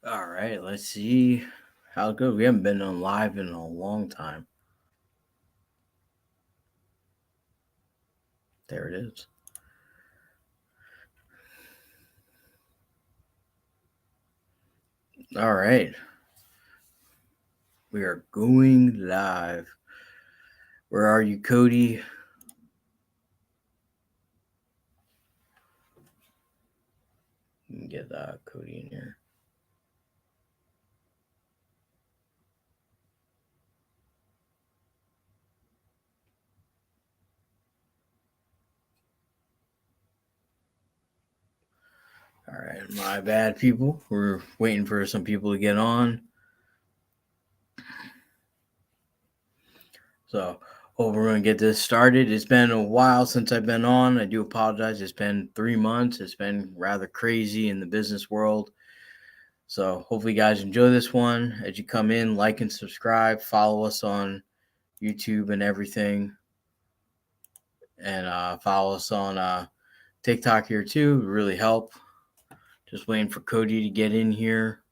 All right, let's see how it goes. We haven't been on live in a long time. There it is. All right, we are going live. Where are you, Cody? Let me get Cody in here. All right, my bad, people. We're waiting for some people to get on. So, hope we're going to get this started. It's been a while since I've been on. I do apologize. It's been 3 months. It's been rather crazy in the business world. So, hopefully, you guys enjoy this one. As you come in, like and subscribe. Follow us on YouTube and everything. And follow us on TikTok here too. It would really help. Just waiting for Cody to get in here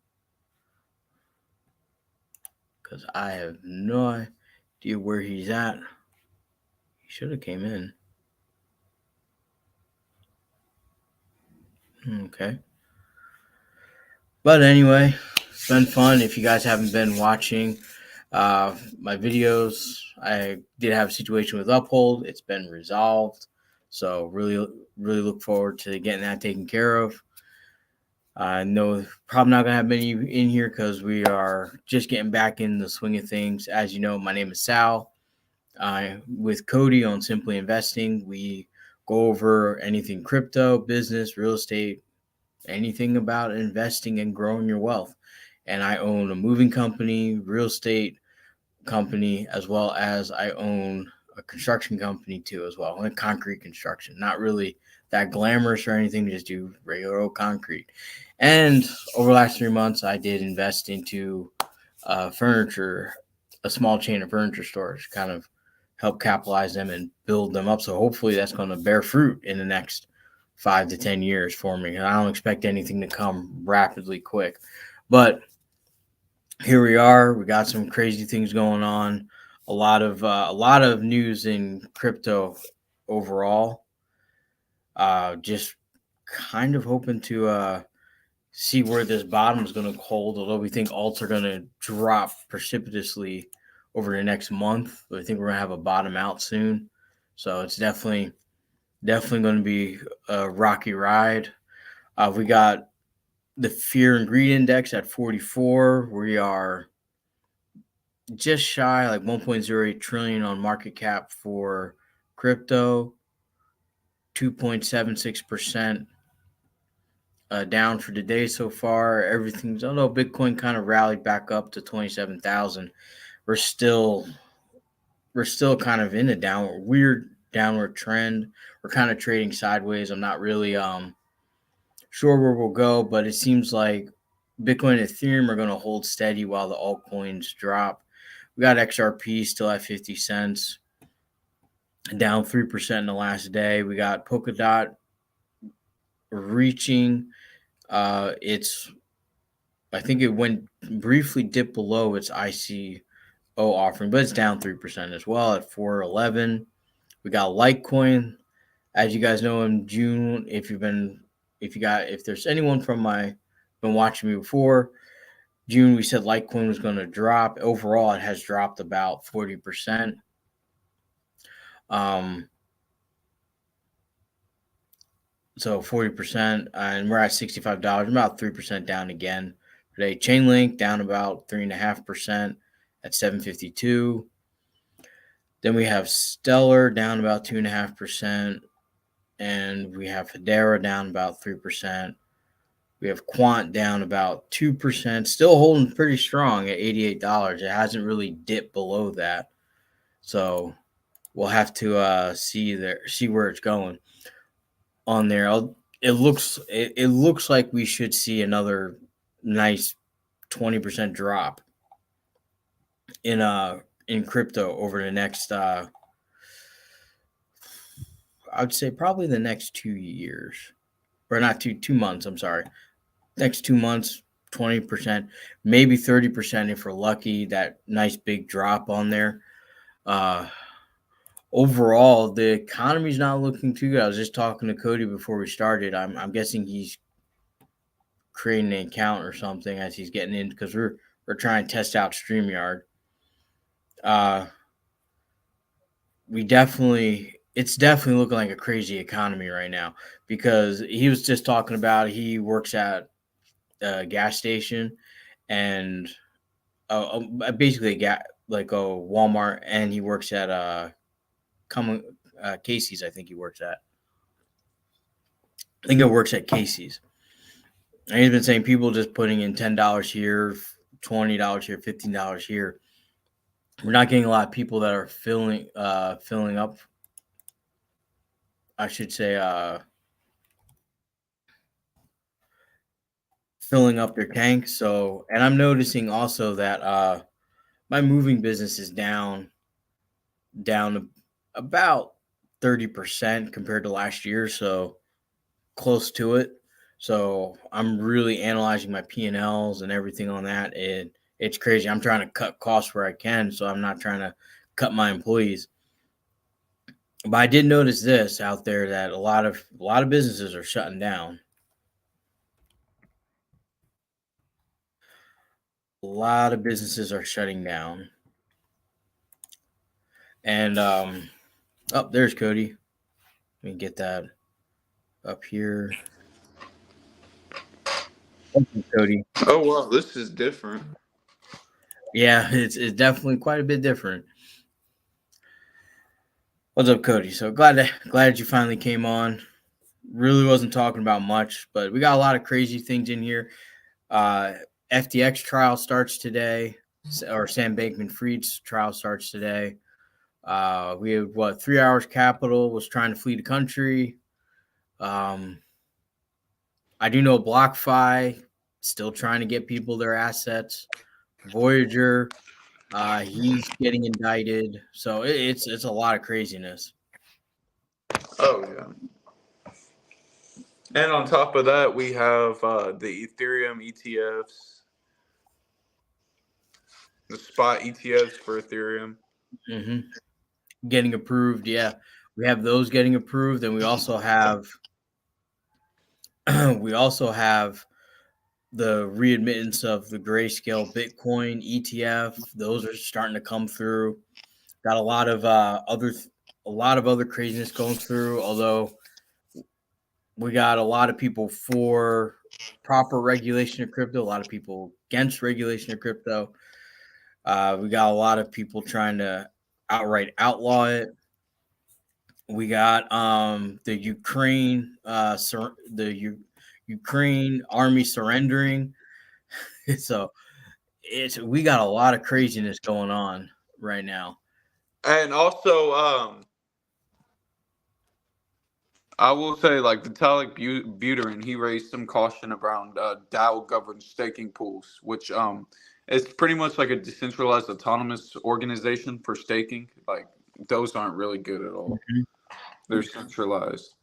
because I have no idea where he's at. He should have came in. Okay. But anyway, it's been fun. If you guys haven't been watching my videos, I did have a situation with Uphold. It's been resolved. So really look forward to getting that taken care of. I know probably not going to have many in here because we are just getting back in the swing of things. As you know, my name is Sal. With Cody on Simply Investing, we go over anything crypto, business, real estate, anything about investing and growing your wealth. And I own a moving company, real estate company, as well as I own a construction company too, as well, and concrete construction. Not really that glamorous or anything, just do regular old concrete. And over the last 3 months, I did invest into furniture, a small chain of furniture stores, kind of help capitalize them and build them up. So hopefully that's going to bear fruit in the next 5 to 10 years for me. And I don't expect anything to come rapidly quick, but here we are. We got some crazy things going on. A lot of news in crypto overall. Just kind of hoping to see where this bottom is going to hold. Although we think alts are going to drop precipitously over the next month, but I think we're going to have a bottom out soon. So it's definitely going to be a rocky ride. We got the fear and greed index at 44. We are just shy, like 1.08 trillion on market cap for crypto, 2.76% down for the day so far. Everything's, although Bitcoin kind of rallied back up to 27,000, we're still kind of in a weird downward trend. We're kind of trading sideways. I'm not really sure where we'll go, but it seems like Bitcoin and Ethereum are going to hold steady while the altcoins drop. We got XRP still at 50 cents, down 3% in the last day. We got Polkadot reaching its, I think it went briefly dipped below its ICO offering, but it's down 3% as well at 411. We got Litecoin. As you guys know, in June, if there's anyone from been watching me before, June we said Litecoin was going to drop. Overall, it has dropped about 40%. So 40%, and we're at $65, about 3% down again today. Chainlink down about 3.5% at 752. Then we have Stellar down about 2.5%, and we have Hedera down about 3%. We have Quant down about 2%, still holding pretty strong at $88. It hasn't really dipped below that, so we'll have to see where it's going on there. It looks like we should see another nice 20% drop in crypto over the next I would say probably the next 2 years, or not 2 months. I'm sorry, next 2 months. 20%, maybe 30% if we're lucky. That nice big drop on there. Uh, Overall, the economy's not looking too good. I was just talking to Cody before we started. I'm guessing he's creating an account or something as he's getting in because we're trying to test out StreamYard. Uh, we definitely it's definitely looking like a crazy economy right now because he was just talking about he works at a gas station and basically like a Walmart, and he works at Casey's. I think he works at. I think it works at Casey's. And he's been saying people just putting in $10 here, $20 here, $15 here. We're not getting a lot of people that are filling up. I should say filling up their tank. So, and I'm noticing also that my moving business is down about 30% compared to last year. So close to it. So I'm really analyzing my P&Ls and everything on that. And it's crazy. I'm trying to cut costs where I can. So I'm not trying to cut my employees. But I did notice this out there that a lot of businesses are shutting down. A lot of businesses are shutting down. And there's Cody. Let me get that up here. Welcome, Cody. Oh wow, this is different. Yeah, it's definitely quite a bit different. What's up, Cody? So glad you finally came on. Really wasn't talking about much, but we got a lot of crazy things in here. Uh, FTX trial starts today, or Sam Bankman-Fried's trial starts today. We had 3 Hours Capital was trying to flee the country. I do know BlockFi still trying to get people their assets. Voyager, he's getting indicted. So it's a lot of craziness. Oh yeah. And on top of that, we have the Ethereum ETFs, the spot ETFs for Ethereum. Hmm. Getting approved, yeah. We have those getting approved, and we also have we also have the readmittance of the Grayscale Bitcoin ETF. Those are starting to come through. Got a lot of other craziness going through. Although we got a lot of people for proper regulation of crypto, a lot of people against regulation of crypto. We got a lot of people trying to outright outlaw it. We got the Ukraine army surrendering. So we got a lot of craziness going on right now. And also, I will say, like Vitalik Buterin, he raised some caution around DAO governed staking pools, which is pretty much like a decentralized autonomous organization for staking. Like those aren't really good at all. Mhm. They're centralized.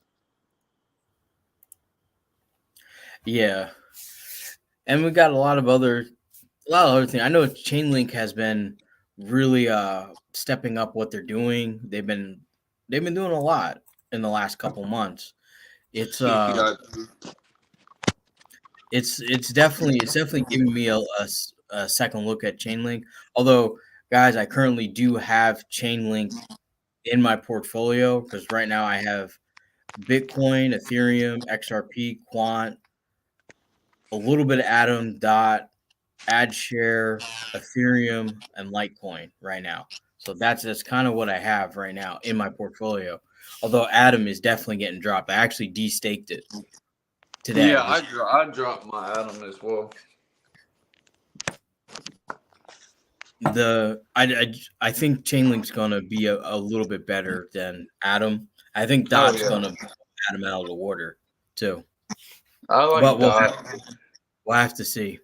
Yeah, and we got a lot of other things. I know Chainlink has been really stepping up what they're doing. They've been doing a lot in the last couple months. It's uh Yeah, it's definitely giving me a second look at Chainlink. Although, guys, I currently do have Chainlink in my portfolio because right now I have Bitcoin, Ethereum, XRP, Quant, a little bit of Atom, Dot, AdShare, Ethereum, and Litecoin right now. So that's kind of what I have right now in my portfolio. Although Atom is definitely getting dropped. I actually destaked it today. I dropped my Atom as well. I think Chainlink's gonna be a little bit better than Atom. I think Oh Dot's yeah, gonna blow Atom out of the water too. I But like Dot. we'll have to see.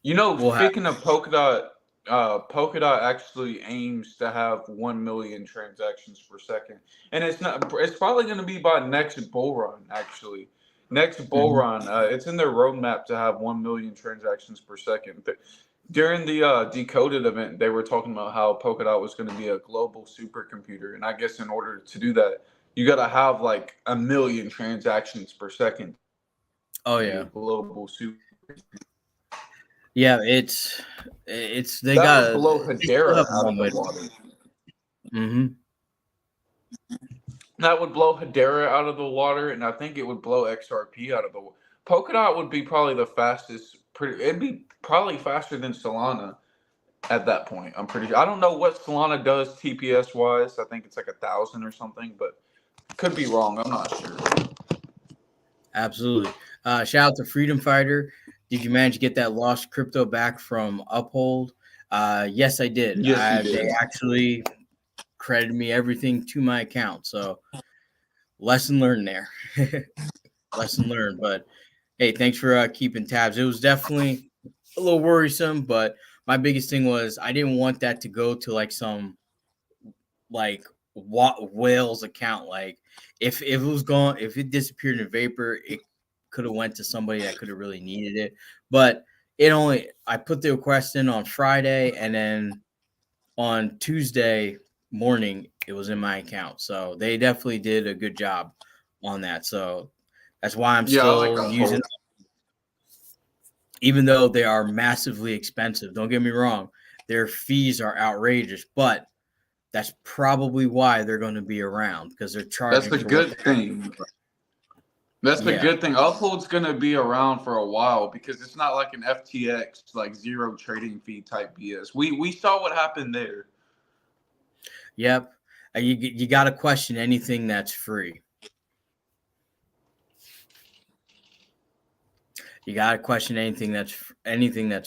You know, We'll have speaking of Polka Dot actually aims to have 1 million transactions per second, and it's not. It's probably going to be by next bull run actually, Next bull Mhm. run, it's in their roadmap to have 1 million transactions per second. During the Decoded event, they were talking about how Polkadot was going to be a global supercomputer, and I guess in order to do that, you got to have like 1 million transactions per second Oh to be a yeah, global super. yeah. It's they That would got blow they still Hedera have a out of long the way. water. Mm-hmm. That would blow Hedera out of the water, and I think it would blow XRP out of the water. Polkadot would be probably the fastest. It'd be probably faster than Solana at that point. I'm pretty sure. I don't know what Solana does TPS wise. I think it's like 1,000 or something, but could be wrong. I'm not sure. Absolutely. Shout out to Freedom Fighter. Did you manage to get that lost crypto back from Uphold? Yes, I did. Yes, he They did. actually credited me everything to my account. So lesson learned there. Lesson learned. But hey, thanks for keeping tabs. It was definitely a little worrisome, but my biggest thing was I didn't want that to go to like some like whales account. Like if it was gone, if it disappeared in vapor, it could have went to somebody that could have really needed it. But it only I put the request in on Friday, and then on Tuesday morning it was in my account. So they definitely did a good job on that. So that's why I'm Yeah, I like still using, Uphold. even though they are massively expensive. Don't get me wrong, their fees are outrageous, but that's probably why they're going to be around because they're That's charging a for what good they thing. actually. That's a Yeah. good thing. Uphold's gonna be around for a while because it's not like an FTX like zero trading fee type BS. We saw what happened there. Yep. You got to question anything that's free. You got to question anything that's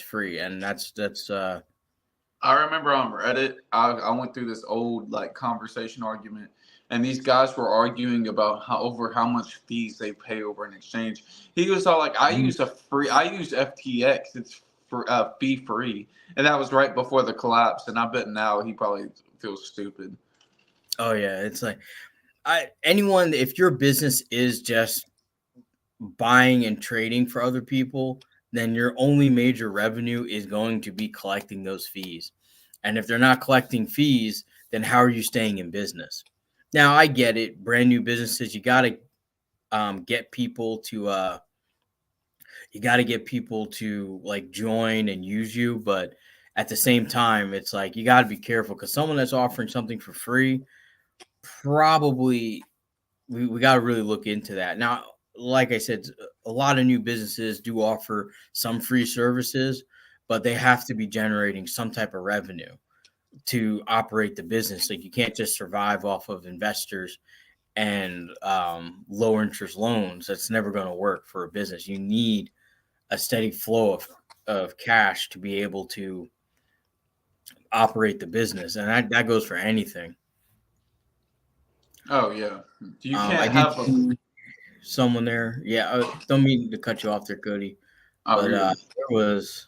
free, and that's. I remember on Reddit, I went through this old like conversation argument, and these guys were arguing about how much fees they pay over an exchange. He was all like, I use FTX, it's for fee free," and that was right before the collapse. And I bet now he probably feels stupid. Oh yeah, it's like anyone, if your business is just buying and trading for other people, then your only major revenue is going to be collecting those fees. And if they're not collecting fees, then how are you staying in business? Now, I get it. Brand new businesses, you got to get people to like join and use you, but at the same time, it's like you got to be careful because someone that's offering something for free probably we got to really look into that. Now, like I said, a lot of new businesses do offer some free services, but they have to be generating some type of revenue to operate the business. Like you can't just survive off of investors and low interest loans. That's never going to work for a business. You need a steady flow of cash to be able to operate the business, and that goes for anything. Oh yeah, you I can't did have a. see someone there. Yeah, don't mean to cut you off there, Cody, Oh, but you're good. there was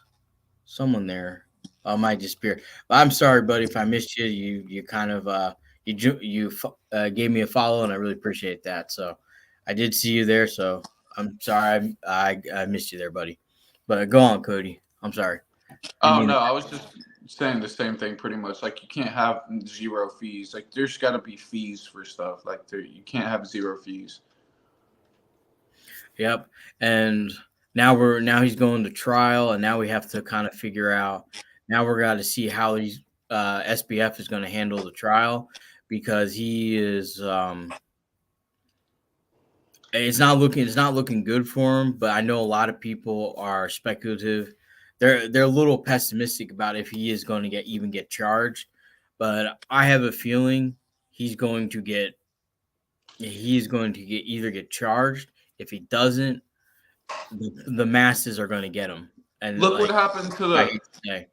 someone there. I might disappear. But I'm sorry, buddy, if I missed you. You kind of gave me a follow, and I really appreciate that. So I did see you there. So I'm sorry I missed you there, buddy. But go on, Cody. I'm sorry. Didn't Oh mean no, to. I was just saying the same thing pretty much. Like you can't have zero fees. Like there's got to be fees for stuff. Like you can't have zero fees. Yep. And now he's going to trial, and now we have to kind of figure out. Now we're got to see how he's SBF is going to handle the trial because he is. It's not looking good for him. But I know a lot of people are speculative. They're a little pessimistic about if he is going to get charged. But I have a feeling he's going to get either get charged. If he doesn't, the masses are going to get him. And Look what like happened to I the. hate to say,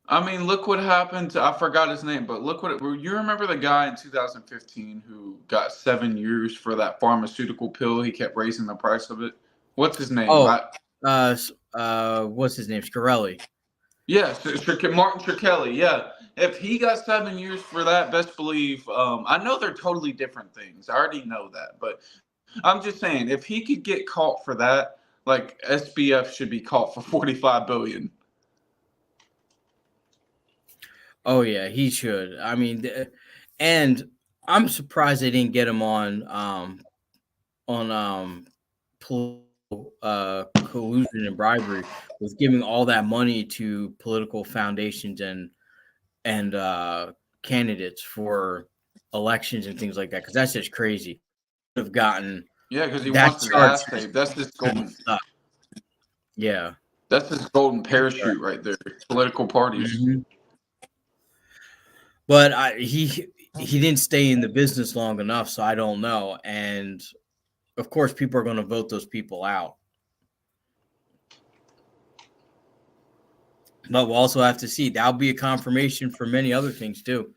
I mean, look what happened to. I forgot his name, but look what. You remember the guy in 2015 who got 7 years for that pharmaceutical pill? He kept raising the price of it. What's his name? oh, what's his name? Scarelli. Yeah, Martin Shkreli. Yeah, if he got 7 years for that, best believe. I know they're totally different things. I already know that, but I'm just saying, if he could get caught for that, like SBF should be caught for 45 billion. Oh yeah, he should. I mean, and I'm surprised they didn't get him on political collusion and bribery with giving all that money to political foundations and candidates for elections and things like that, because that's just crazy. Have gotten Yeah, because he that wants his ass charge just saved. That's his couldn't golden. stop. Yeah. That's his golden parachute right there. Political parties. Mhm. But he didn't stay in the business long enough, so I don't know. And of course, people are going to vote those people out. But we'll also have to see. That'll be a confirmation for many other things too.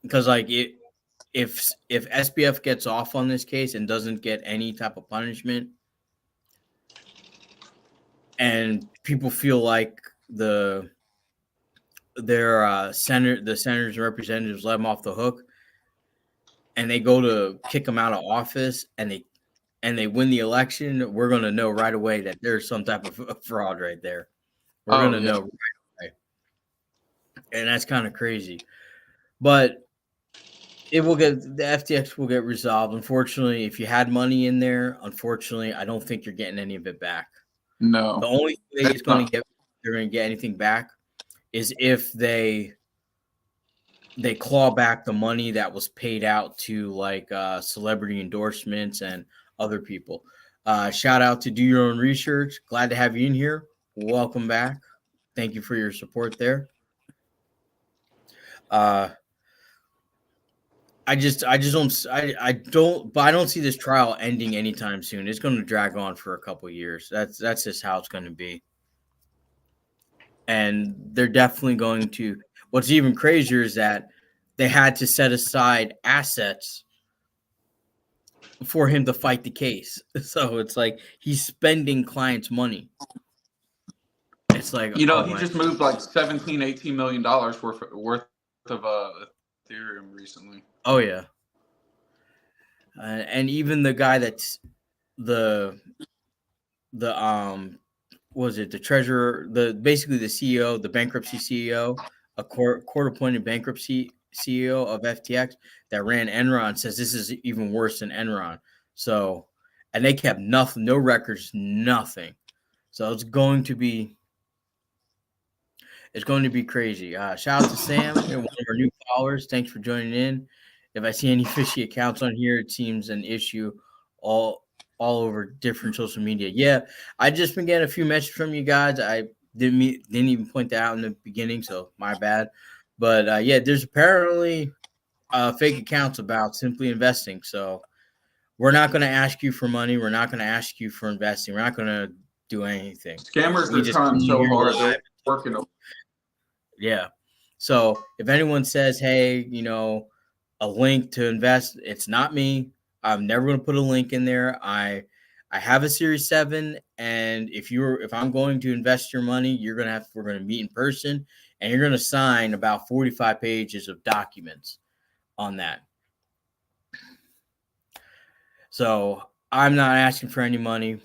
Because if SBF gets off on this case and doesn't get any type of punishment, and people feel like the senators and representatives let him off the hook, and they go to kick him out of office, and they win the election, we're going to know right away that there's some type of fraud right there. We're going Oh to yeah. know right away. And that's kind of crazy. But the FTX will get resolved. Unfortunately, if you had money in there, unfortunately, I don't think you're getting any of it back. The No. only way It's not. they're going to get anything back is if they claw back the money that was paid out to like celebrity endorsements and other people. Shout out to Do Your Own Research. Glad to have you in here. Welcome back. Thank you for your support there. Uh, I don't see this trial ending anytime soon. It's going to drag on for a couple years. That's just how it's going to be. And they're definitely going to. What's even crazier is that they had to set aside assets for him to fight the case. So it's like he's spending clients' money. It's like, oh He my, just moved like 17, $18 million worth of Ethereum recently. oh yeah. And even the guy that's the the was it the treasurer, the basically the CEO, the bankruptcy CEO, a court appointed bankruptcy CEO of FTX that ran Enron says this is even worse than Enron. So, and they kept nothing, no records, nothing. So it's going to be crazy. Shout out to Sam, one of our new followers. Thanks for joining in. If I see any fishy accounts on here, it seems an issue all all over different social media. Yeah, I just been getting a few messages from you guys. I didn't even point that out in the beginning, so my bad. But yeah, there's apparently fake accounts about simply investing. So we're not going to ask you for money. We're not going to ask you for investing. We're not going to do anything. Scammers We are just come trying in so here hard. live. They're working. Yeah. So if anyone says, hey, a link to invest, it's not me. I'm never going to put a link in there. I have a Series 7, and if I'm going to invest your money, we're going to meet in person, and you're going to sign about 45 pages of documents on that. So I'm not asking for any money.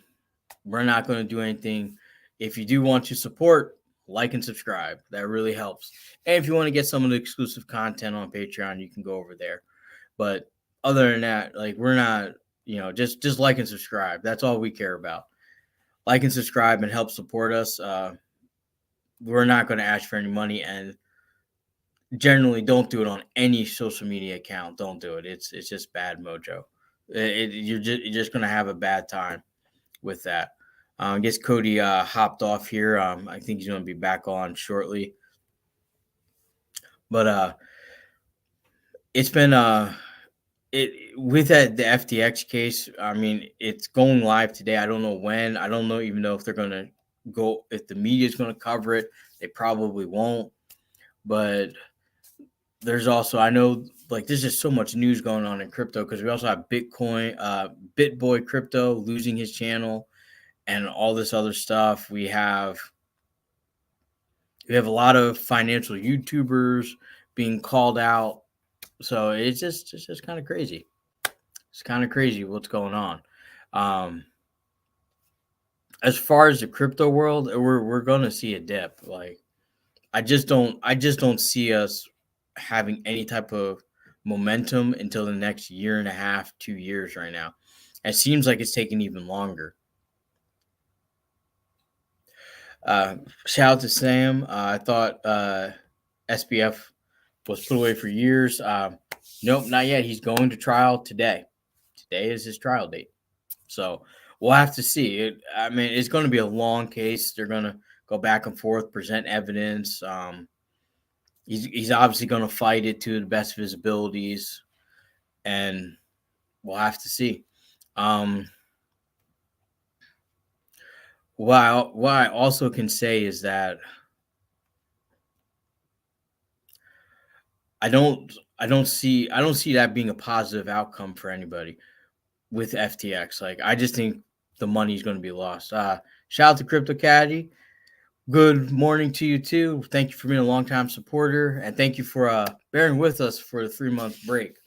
We're not going to do anything. If you do want to support, like and subscribe. That really helps. And if you want to get some of the exclusive content on Patreon, you can go over there. But other than that, like we're not, just like and subscribe. That's all we care about. Like and subscribe and help support us. We're not going to ask for any money, and generally don't do it on any social media account. Don't do it. It's just bad mojo. You're just going to have a bad time with that. I guess Cody hopped off here. I think he's going to be back on shortly. But it's been it with the FTX case. I mean, it's going live today. I don't know when. I don't even know if they're going to go. If the media is going to cover it, they probably won't. But there's also, I know, like there's just so much news going on in crypto because we also have Bitcoin, BitBoy Crypto losing his channel, and all this other stuff. We have a lot of financial YouTubers being called out. So it's just kind of crazy. It's kind of crazy what's going on. Um, as far as the crypto world, we're gonna see a dip. Like I just don't see us having any type of momentum until the next year and a half, 2 years right now. It seems like it's taking even longer. Uh, Shout out to Sam. I thought SBF was put away for years. Nope, not yet. He's going to trial today. Today is his trial date. So we'll have to see. I mean, it's going to be a long case. They're going to go back and forth, present evidence. He's obviously going to fight it to the best of his abilities, and we'll have to see. Um, what I also can say is that I don't see that being a positive outcome for anybody with FTX. Like I just think the money's going to be lost. Shout out to Crypto Caddy. Good morning to you too. Thank you for being a longtime supporter, and thank you for bearing with us for the 3 month break.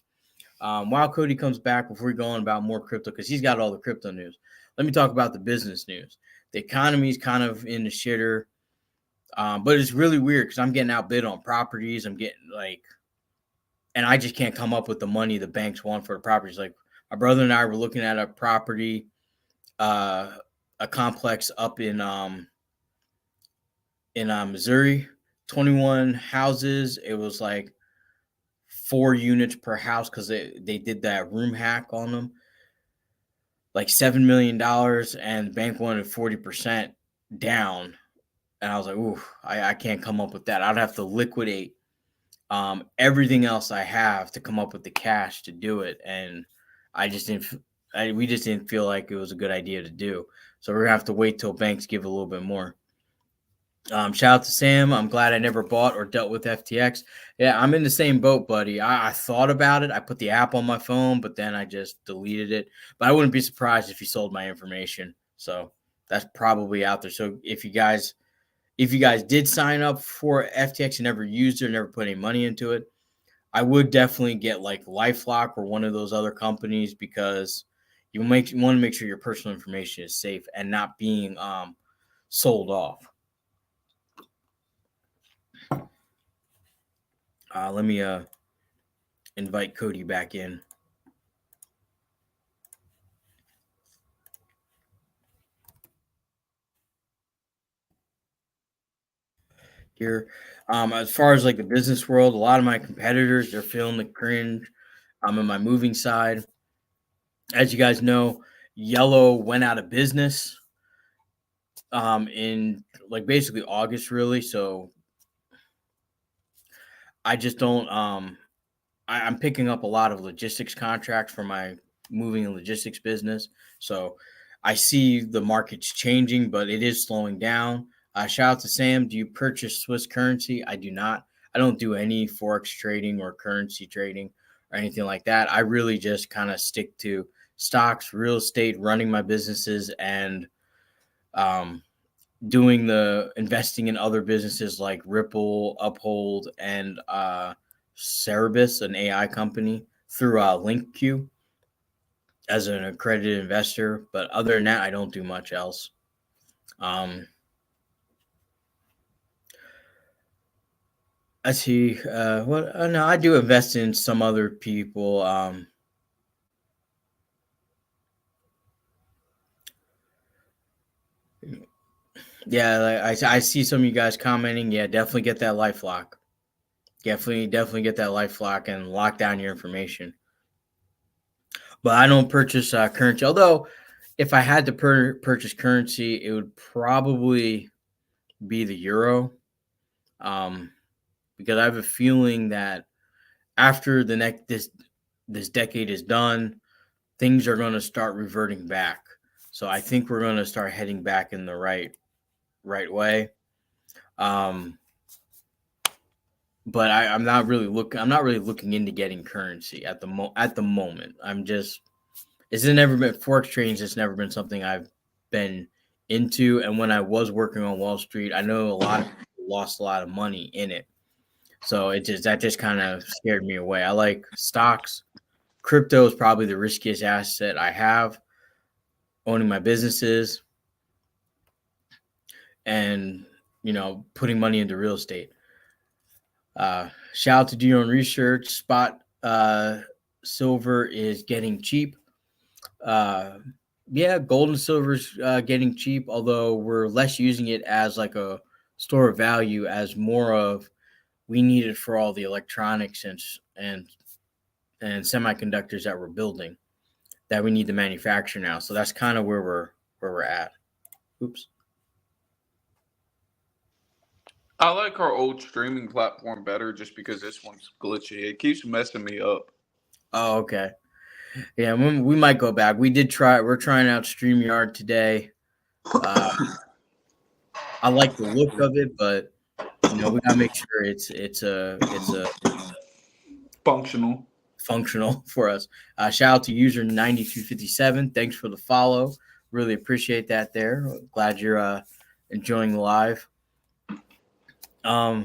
While Cody comes back, before we go on about more crypto, because he's got all the crypto news, let me talk about the business news. The economy is kind of in the shitter, but it's really weird because I'm getting outbid on properties. I'm getting like, and I just can't come up with the money the banks want for the properties. Like my brother and I were looking at a property, uh, a complex up in Missouri, 21 houses. It was like 4 units per house because they did that room hack on them, like $7 million, and the bank wanted 40% down. And I was like, ooh, I can't come up with that. I'd have to liquidate everything else I have to come up with the cash to do it. And I just didn't, we just didn't feel like it was a good idea to do. So we're gonna have to wait till banks give a little bit more. Shout out to Sam. I'm glad I never bought or dealt with FTX. Yeah, I'm in the same boat, buddy. I thought about it. I put the app on my phone, but then I just deleted it. But I wouldn't be surprised if you sold my information. So that's probably out there. So if you guys did sign up for FTX and never used it or never put any money into it, I would definitely get like LifeLock or one of those other companies because you want to make sure your personal information is safe and not being sold off. Let me invite Cody back in here. As far as like the business world, a lot of my competitors they're feeling the cringe. I'm in my moving side. As you guys know, Yellow went out of business in like basically August, really. So I just don't I'm picking up a lot of logistics contracts for my moving and logistics business. So I see the market's changing, but it is slowing down. Shout out to Sam. Do you purchase Swiss currency? I do not. I don't do any forex trading or currency trading or anything like that. I really just kind of stick to stocks, real estate, running my businesses, and um, doing the investing in other businesses like Ripple, Uphold, and Cerebus, an AI company, through LinkQ as an accredited investor. But other than that, I don't do much else. Um, I see. What? No, I do invest in some other people. Yeah, like I see some of you guys commenting. Yeah, definitely get that LifeLock. Definitely get that LifeLock and lock down your information. But I don't purchase currency. Although, if I had to purchase currency, it would probably be the euro, um, because I have a feeling that after the next this decade is done, things are going to start reverting back. So I think we're going to start heading back in the right way. Um, but I'm not really looking. I'm not really looking into getting currency at the moment. It's never been forex trading. It's never been something I've been into. And when I was working on Wall Street, I know a lot of people lost a lot of money in it. So that just kind of scared me away. I like stocks, crypto is probably the riskiest asset I have, owning my businesses and, putting money into real estate. Shout out to do your own research. Spot silver is getting cheap. Uh, yeah, gold and silver is getting cheap, although we're less using it as like a store of value, as more of we need it for all the electronics and semiconductors that we're building that we need to manufacture now. So that's kind of where we're at. Oops. I like our old streaming platform better just because this one's glitchy. It keeps messing me up. Oh, okay. Yeah, we might go back. We did try. We're trying out StreamYard today. Uh, I like the look of it, but we gotta make sure it's a Functional. functional for us. Shout out to user 9257. Thanks for the follow. Really appreciate that. There. Glad you're enjoying the live. I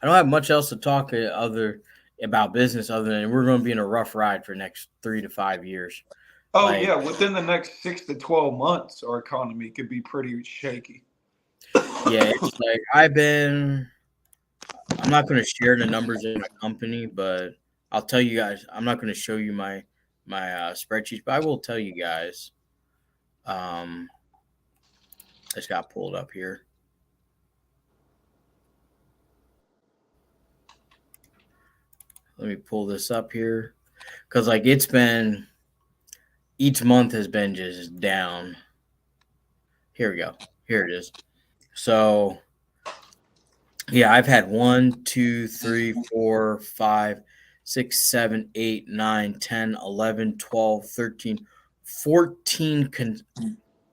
don't have much else to talk other about business other than we're going to be in a rough ride for the next 3 to 5 years. Oh Like, yeah, within the next 6 to 12 months, our economy could be pretty shaky. yeah, it's like I'm not going to share the numbers in my company, but I'll tell you guys. I'm not going to show you my spreadsheets, but I will tell you guys. Um, it's got pulled up here. Let me pull this up here because like it's been each month has been just down. Here we go. Here it is. So yeah, I've had 1, 2, 3, 4, 5, 6, 7, 8, 9, 10, 11, 12, 13, 14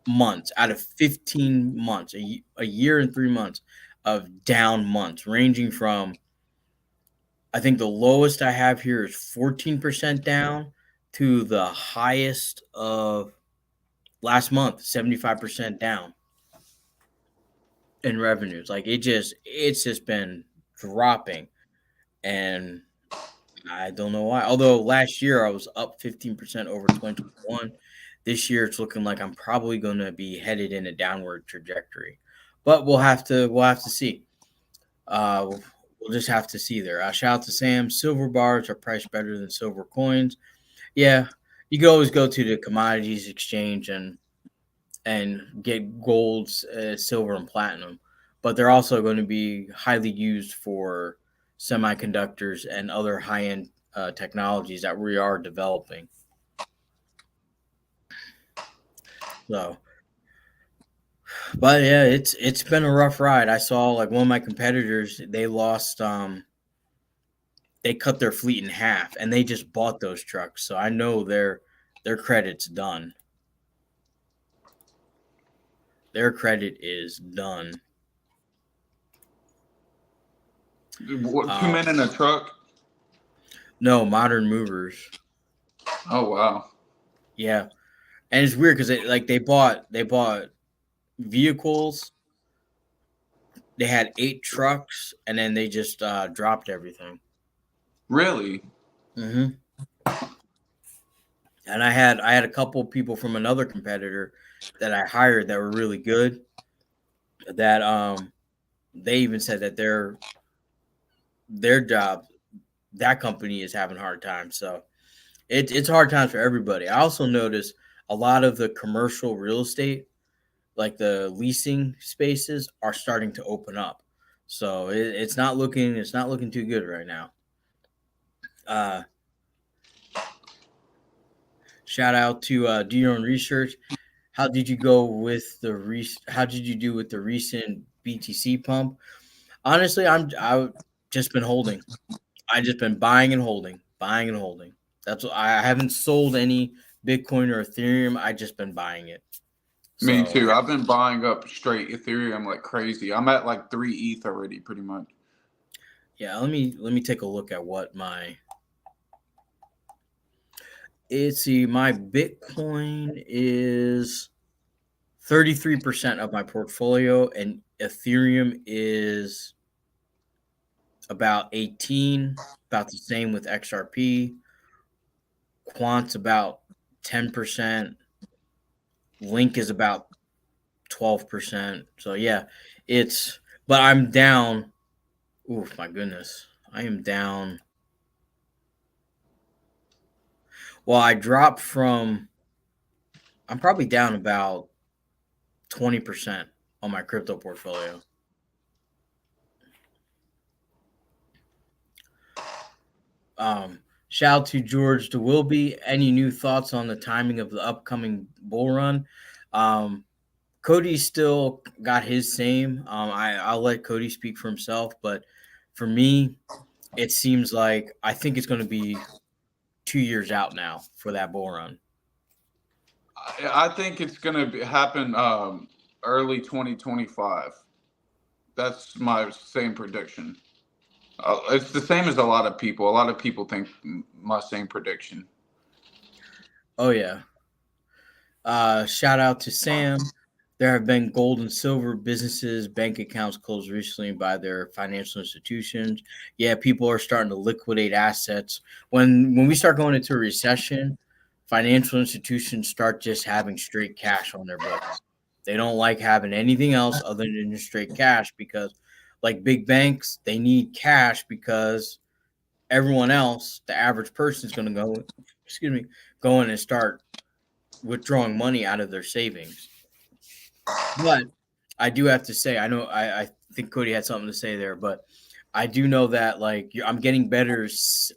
months out of 15 months, a year and 3 months of down months, ranging from, I think the lowest I have here is 14% down to the highest of last month, 75% down in revenues. Like it's just been dropping. And I don't know why. Although last year I was up 15% over 2021. This year it's looking like I'm probably going to be headed in a downward trajectory. But we'll have to see. We'll just have to see there. Shout out to Sam. Silver bars are priced better than silver coins. Yeah, you can always go to the commodities exchange and get golds, silver, and platinum, but they're also going to be highly used for semiconductors and other high end technologies that we are developing. So, but yeah, it's been a rough ride. I saw like one of my competitors, they lost they cut their fleet in half and they just bought those trucks. So I know their credit's done. Their credit is done. What, 2 men in a truck? No, modern movers. Oh wow. Yeah, and it's weird because they bought vehicles. They had 8 trucks, and then they just dropped everything. Really? hmm And I had a couple people from another competitor that I hired that were really good. That they even said that their job, that company is having hard times. So it's hard times for everybody. I also noticed a lot of the commercial real estate, like the leasing spaces, are starting to open up. So it's not looking too good right now. Uh, Shout out to do your own research. How did you go with How did you do with the recent BTC pump? Honestly, I've just been holding. I just been buying and holding, buying and holding. That's what I haven't sold any Bitcoin or Ethereum. I just been buying it. Me So too. I've been buying up straight Ethereum like crazy. I'm at like 3 ETH already, pretty much. yeah, let me take a look at what my it's see my Bitcoin is 33% of my portfolio, and Ethereum is about 18, about the same with XRP. Quant's about 10%. Link is about 12%. So yeah, it's but I'm down. Oof, my goodness. I am down. Well, I dropped from I'm probably down about 20% on my crypto portfolio. Um, Shout out to George DeWilby. Any new thoughts on the timing of the upcoming bull run? Um, Cody still got his same. I'll let Cody speak for himself, but for me, it seems like I think it's going to be 2 years out now for that bull run. I think it's gonna happen early 2025. That's my same prediction. It's the same as a lot of people. A lot of people think my same prediction. Oh yeah. Shout out to Sam. There have been gold and silver businesses, bank accounts closed recently by their financial institutions. Yeah, people are starting to liquidate assets. When we start going into a recession, financial institutions start just having straight cash on their books. They don't like having anything else other than just straight cash because, like big banks, they need cash because everyone else, the average person, is going to go, excuse me, go in and start withdrawing money out of their savings. But I do have to say, I think Cody had something to say there, but I do know that like I'm getting better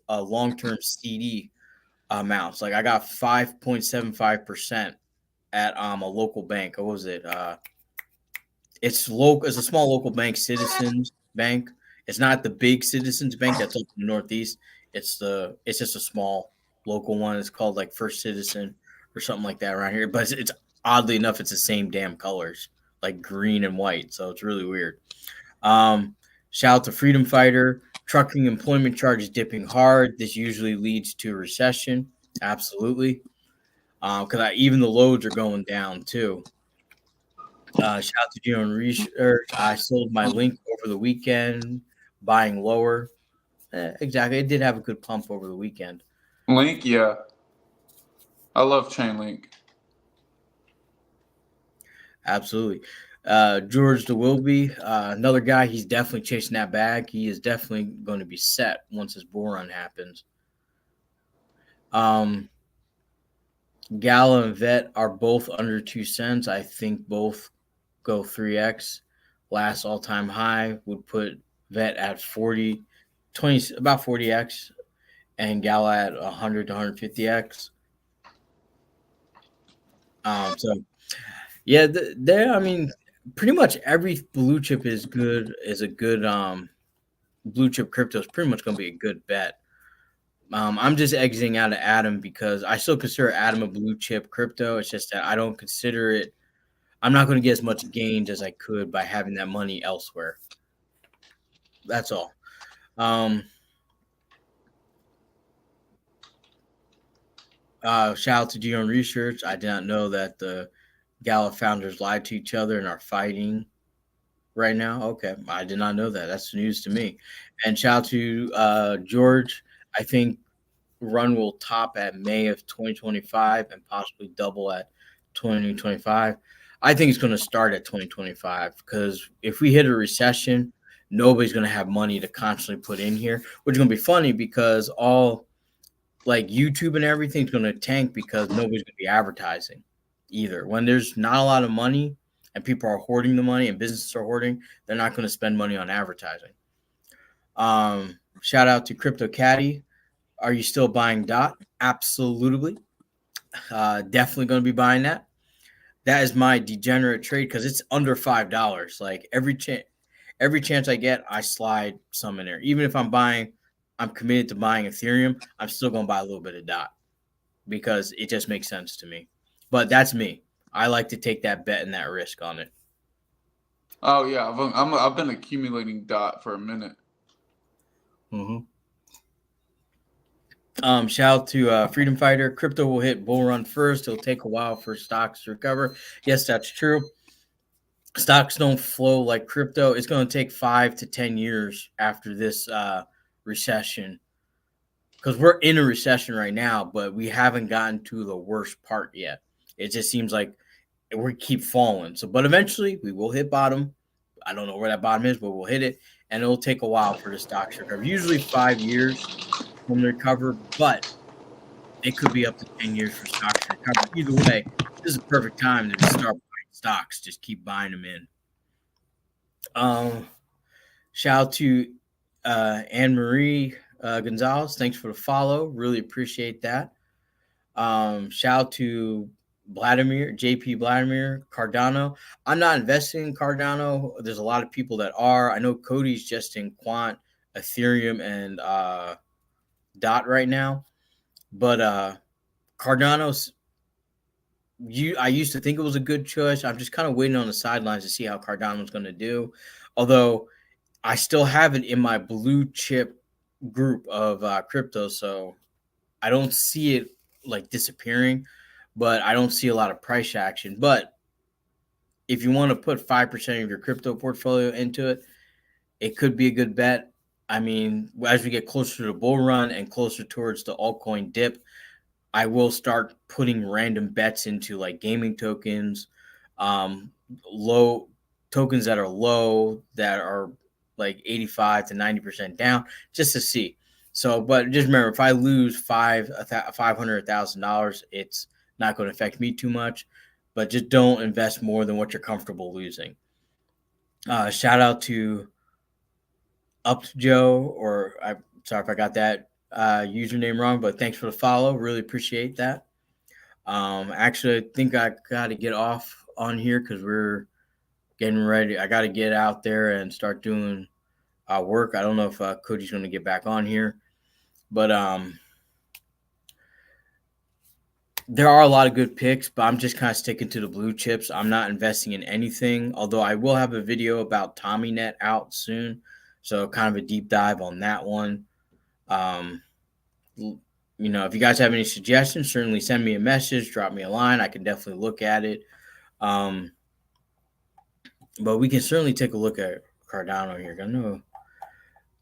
long term CD amounts. Like I got 5.75% at a local bank. What was it? It's local. It's a small local bank, Citizens Bank. It's not the big Citizens Bank that's up in the Northeast. It's just a small local one. It's called like First Citizen or something like that around here. But it's oddly enough, it's the same damn colors, like green and white. So it's really weird. Um, Shout out to Freedom Fighter. Trucking employment charges dipping hard. This usually leads to a recession. Absolutely. Because even the loads are going down too. Shout out to Geo and Research. I sold my link over the weekend, buying lower. Exactly. It did have a good pump over the weekend. Link, yeah, I love Chainlink. Absolutely. George DeWilby, another guy, he's definitely chasing that bag. He is definitely going to be set once his bull run happens. Um, Gala and Vet are both under 2 cents. I think both go 3x. Last all time high would put Vet at 40, 20, about 40x, and Gala at 100 to 150x. So yeah, there. I mean, pretty much every blue chip is good. Is a good blue chip crypto is pretty much going to be a good bet. I'm just exiting out of Atom because I still consider Atom a blue chip crypto. It's just that I don't consider it. I'm not going to get as much gains as I could by having that money elsewhere. That's all. Um, Shout out to Geo and Research. I did not know that the Gala founders lied to each other and are fighting right now. Okay, I did not know that. That's news to me. And shout out to George. I think run will top at May of 2025 and possibly double at 2025. I think it's going to start at 2025 because if we hit a recession, nobody's going to have money to constantly put in here, which is going to be funny because all like YouTube and everything's going to tank because nobody's going to be advertising either. When there's not a lot of money and people are hoarding the money and businesses are hoarding, they're not going to spend money on advertising. Shout out to Crypto Caddy. Are you still buying DOT? Absolutely. Definitely going to be buying that. That is my degenerate trade because it's under $5. Like every chance I get, I slide some in there. Even if I'm committed to buying Ethereum. I'm still going to buy a little bit of DOT because it just makes sense to me. But that's me. I like to take that bet and that risk on it. Oh yeah, I've been accumulating dot for a minute. Mm-hmm. Shout out to Freedom Fighter. Crypto will hit bull run first. It'll take a while for stocks to recover. Yes, that's true. Stocks don't flow like crypto. It's going to take 5 to 10 years after this recession because we're in a recession right now, but we haven't gotten to the worst part yet. It just seems like we keep falling. So, but eventually we will hit bottom. I don't know where that bottom is, but we'll hit it, and it'll take a while for the stocks to recover. Usually 5 years from the recover, but it could be up to 10 years for stocks to recover. Either way, this is a perfect time to just start buying stocks. Just keep buying them in. Um, Shout out to Anne Marie Gonzalez. Thanks for the follow. Really appreciate that. Shout out to Vladimir, JP Vladimir, Cardano. I'm not investing in Cardano. There's a lot of people that are. I know Cody's just in Quant, Ethereum, and DOT right now. But Cardano's I used to think it was a good choice. I'm just kind of waiting on the sidelines to see how Cardano's going to do. Although I still have it in my blue chip group of crypto, so I don't see it like disappearing, but I don't see a lot of price action. But if you want to put 5% of your crypto portfolio into it, it could be a good bet. I mean, as we get closer to the bull run and closer towards the altcoin dip, I will start putting random bets into like gaming tokens, low tokens that are low, that are like 85 to 90% down, just to see. So, but just remember, if I lose $500,000, it's not going to affect me too much. But just don't invest more than what you're comfortable losing. Shout out to Up Joe, or I'm sorry if I got that username wrong, but thanks for the follow. Really appreciate that. Actually, I think I got to get off on here because we're getting ready. I got to get out there and start doing work. I don't know if Cody's going to get back on here, but there are a lot of good picks, but I'm just kind of sticking to the blue chips. I'm not investing in anything, although I will have a video about TommyNet out soon. So kind of a deep dive on that one. Um, if you guys have any suggestions, certainly send me a message, drop me a line. I can definitely look at it. Um, but we can certainly take a look at Cardano here. I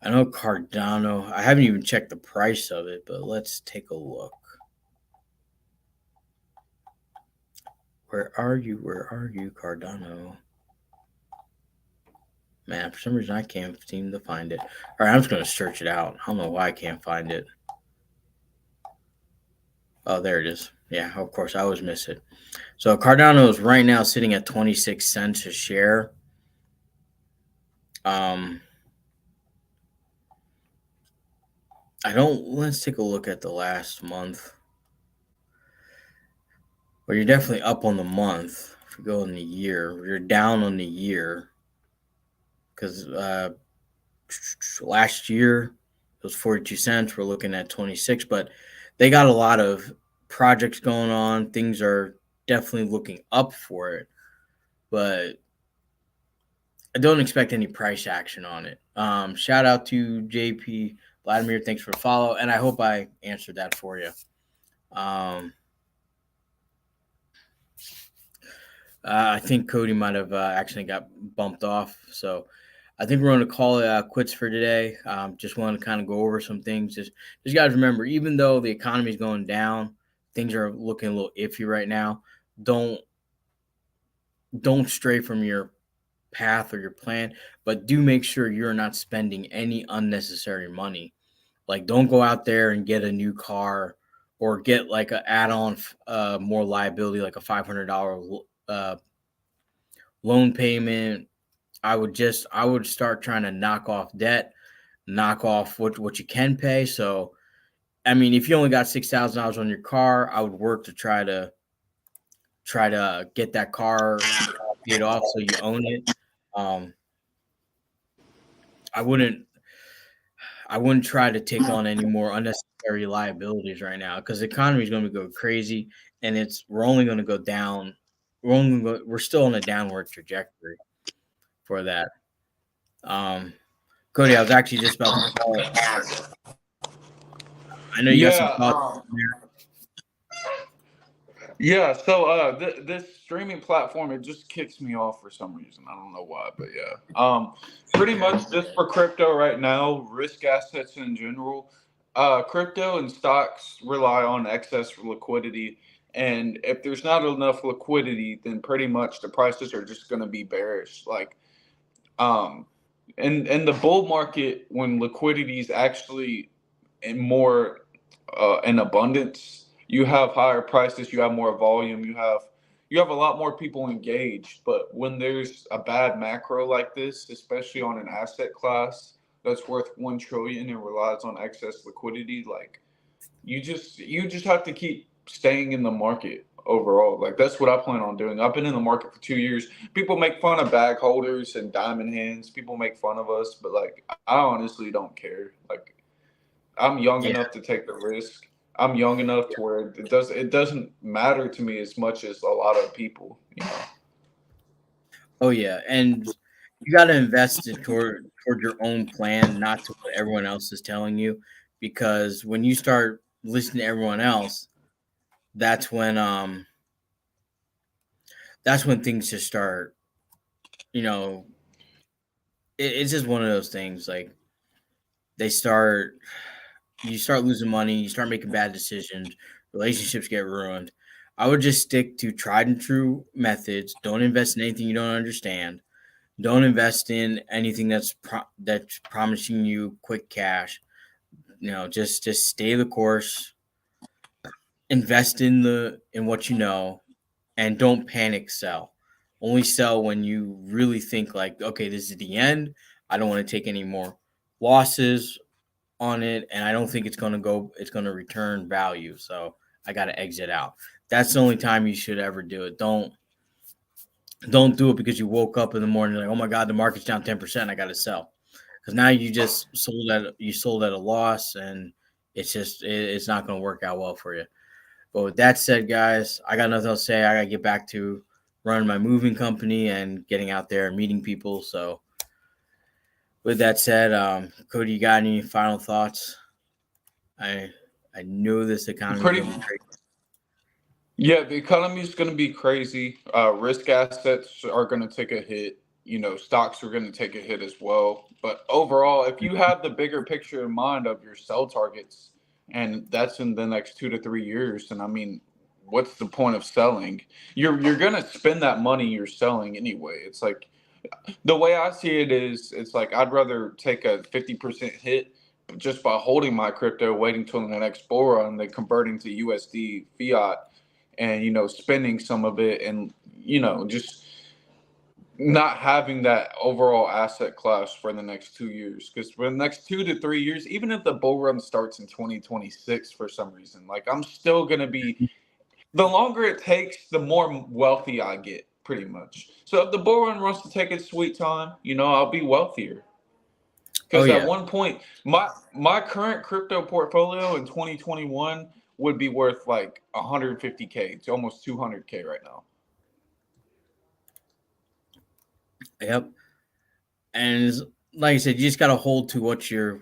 know Cardano. I haven't even checked the price of it, but let's take a look. Where are you? Where are you, Cardano? Man, for some reason I can't seem to find it. All right, I'm just gonna search it out. I don't know why I can't find it. Oh, there it is. Yeah, of course I always miss it. So Cardano is right now sitting at 26 cents a share. Um, Let's take a look at the last month. Well, you're definitely up on the month. If we go in the year, you're down on the year because last year it was 42 cents. We're looking at 26, but they got a lot of projects going on. Things are definitely looking up for it, but I don't expect any price action on it. Shout out to JP Vladimir. Thanks for the follow, and I hope I answered that for you. I think Cody might have actually got bumped off, so I think we're going to call it quits for today. Just want to kind of go over some things. Just guys, remember, even though the economy is going down, things are looking a little iffy right now. Don't stray from your path or your plan, but do make sure you're not spending any unnecessary money. Like, don't go out there and get a new car or get like an add-on more liability, like a $500 loan payment. I would start trying to knock off debt, knock off what you can pay. So, I mean, if you only got $6,000 on your car, I would work to try to get that car paid off so you own it. Um, I wouldn't try to take on any more unnecessary liabilities right now because the economy is going to go crazy, and we're only going to go down. We're still on a downward trajectory for that. Cody, I was actually just about to call it. I know you got some Yeah. thoughts. Yeah, so this streaming platform, it just kicks me off for some reason. I don't know why, but yeah. Pretty much just for crypto right now, risk assets in general. Crypto and stocks rely on excess liquidity, and if there's not enough liquidity, then pretty much the prices are just going to be bearish. Like, um, in the bull market, when liquidity is actually in more in abundance, you have higher prices, you have more volume, you have a lot more people engaged. But when there's a bad macro like this, especially on an asset class that's worth 1 trillion and relies on excess liquidity, like you just have to keep staying in the market overall. Like that's what I plan on doing. I've been in the market for 2 years. People make fun of bag holders and diamond hands. People make fun of us, but like I honestly don't care. Like I'm young Yeah. enough to take the risk. I'm young enough to where it doesn't matter to me as much as a lot of people. Oh yeah, and you got to invest it toward your own plan, not to what everyone else is telling you, because when you start listening to everyone else, that's when um that's when things just start. You know, it's just one of those things. Like they start, you start losing money, you start making bad decisions, relationships get ruined. I would just stick to tried and true methods. Don't invest in anything you don't understand. Don't invest in anything that's promising you quick cash. Just stay the course. Invest in what you know, and don't panic sell. Only sell when you really think like, okay, this is the end. I don't want to take any more losses on it, and I don't think it's gonna return value. So I got to exit out. That's the only time you should ever do it. Don't do it because you woke up in the morning like, oh my god, the market's down 10%. I got to sell, because now you sold at a loss, and it's not going to work out well for you. But with that said, guys, I got nothing else to say. I got to get back to running my moving company and getting out there and meeting people. So with that said, Cody, you got any final thoughts? I I know this economy is Pretty going to be great. Yeah, the economy is going to be crazy. Risk assets are going to take a hit. Stocks are going to take a hit as well. But overall, if you have the bigger picture in mind of your sell targets, and that's in the next 2 to 3 years, and I mean, what's the point of selling? You're going to spend that money you're selling anyway. It's like the way I see it is, it's like I'd rather take a 50% hit just by holding my crypto, waiting till the next bull run, than converting to USD fiat and spending some of it, and just not having that overall asset class for the next 2 years. Because for the next 2 to 3 years, even if the bull run starts in 2026 for some reason, like I'm still gonna be, the longer it takes, the more wealthy I get, pretty much. So if the bull run wants to take its sweet time, I'll be wealthier. Oh Because at yeah, one point, my current crypto portfolio in 2021 would be worth like 150K. It's almost 200K right now. yep. And like I said, you just got to hold to what you're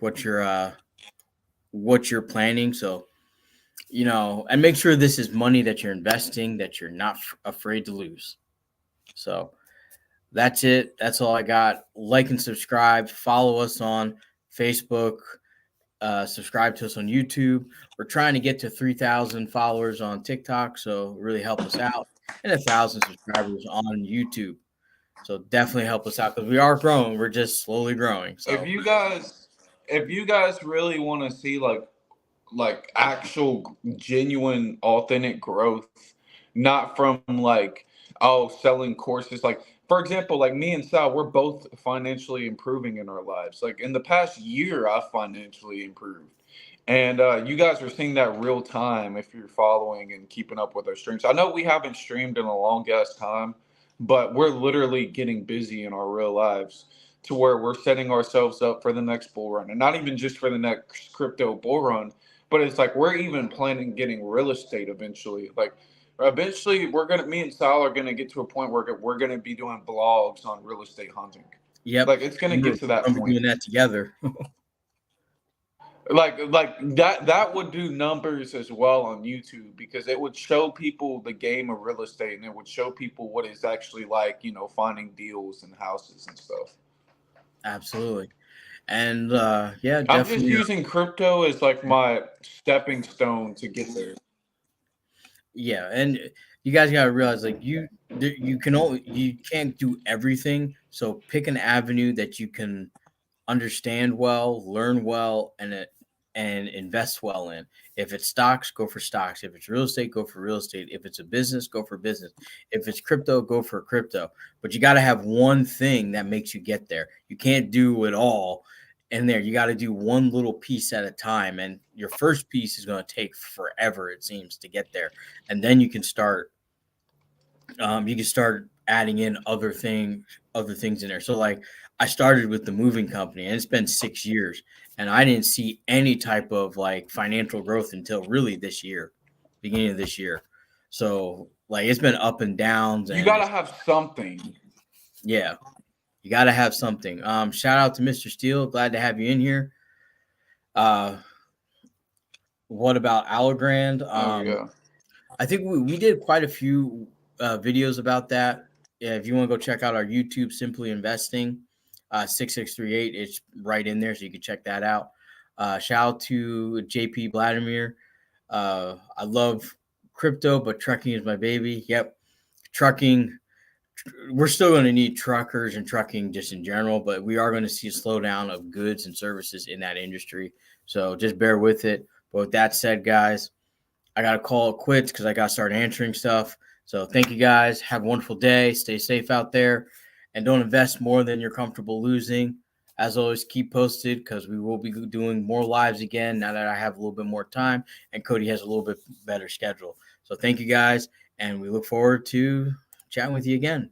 planning. So and make sure this is money that you're investing that you're not afraid to lose. So that's it. That's all I got. Like and subscribe. Follow us on Facebook. Subscribe to us on YouTube. We're trying to get to 3,000 followers on TikTok, so really help us out, and 1,000 subscribers on YouTube. So definitely help us out because we are growing. We're just slowly growing. If So you guys if you guys really want to see like actual genuine authentic growth, not from like, oh, selling courses, like for example, like me and Sal, we're both financially improving in our lives. Like in the past year I've financially improved, and you guys are seeing that real time if you're following and keeping up with our streams. I know we haven't streamed in a long ass time, but we're literally getting busy in our real lives to where we're setting ourselves up for the next bull run, and not even just for the next crypto bull run, but it's like we're even planning getting real estate eventually. Like eventually, me and Sal are gonna get to a point where we're gonna be doing blogs on real estate hunting. yep, Like it's gonna we're get to that going to be point. doing that together. Like that would do numbers as well on YouTube, because it would show people the game of real estate, and it would show people what it's actually like, finding deals and houses and stuff. Absolutely. And yeah, I'm just definitely. using crypto as like my stepping stone to get there. Yeah, and you guys gotta realize like you can't do everything. So pick an avenue that you can understand well, learn well, and invest well in. If it's stocks, go for stocks. If it's real estate, go for real estate. If it's a business, go for business. If it's crypto, go for crypto. But you got to have one thing that makes you get there. You can't do it all in there. You got to do one little piece at a time, and your first piece is going to take forever, it seems, to get there, and then you can start adding in other things in there. So like I started with the moving company and it's been 6 years and I didn't see any type of like financial growth until really this year, beginning of this year. So like it's been up and downs You and gotta it's, have something. yeah, you got to have something. Shout out to Mr. Steele. Glad to have you in here. Uh, what about Allegrand? Oh yeah. I think we did quite a few videos about that. Yeah, if you want to go check out our YouTube, Simply Investing, 6638, it's right in there, so you can check that out. Shout out to JP Vladimir. I love crypto, but trucking is my baby. Yep, trucking. We're still going to need truckers and trucking just in general, but we are going to see a slowdown of goods and services in that industry. So just bear with it. But with that said, guys, I got to call it quits because I got to start answering stuff. So thank you guys. Have a wonderful day. Stay safe out there and don't invest more than you're comfortable losing. As always, keep posted because we will be doing more lives again now that I have a little bit more time and Cody has a little bit better schedule. So thank you guys. And we look forward to chatting with you again.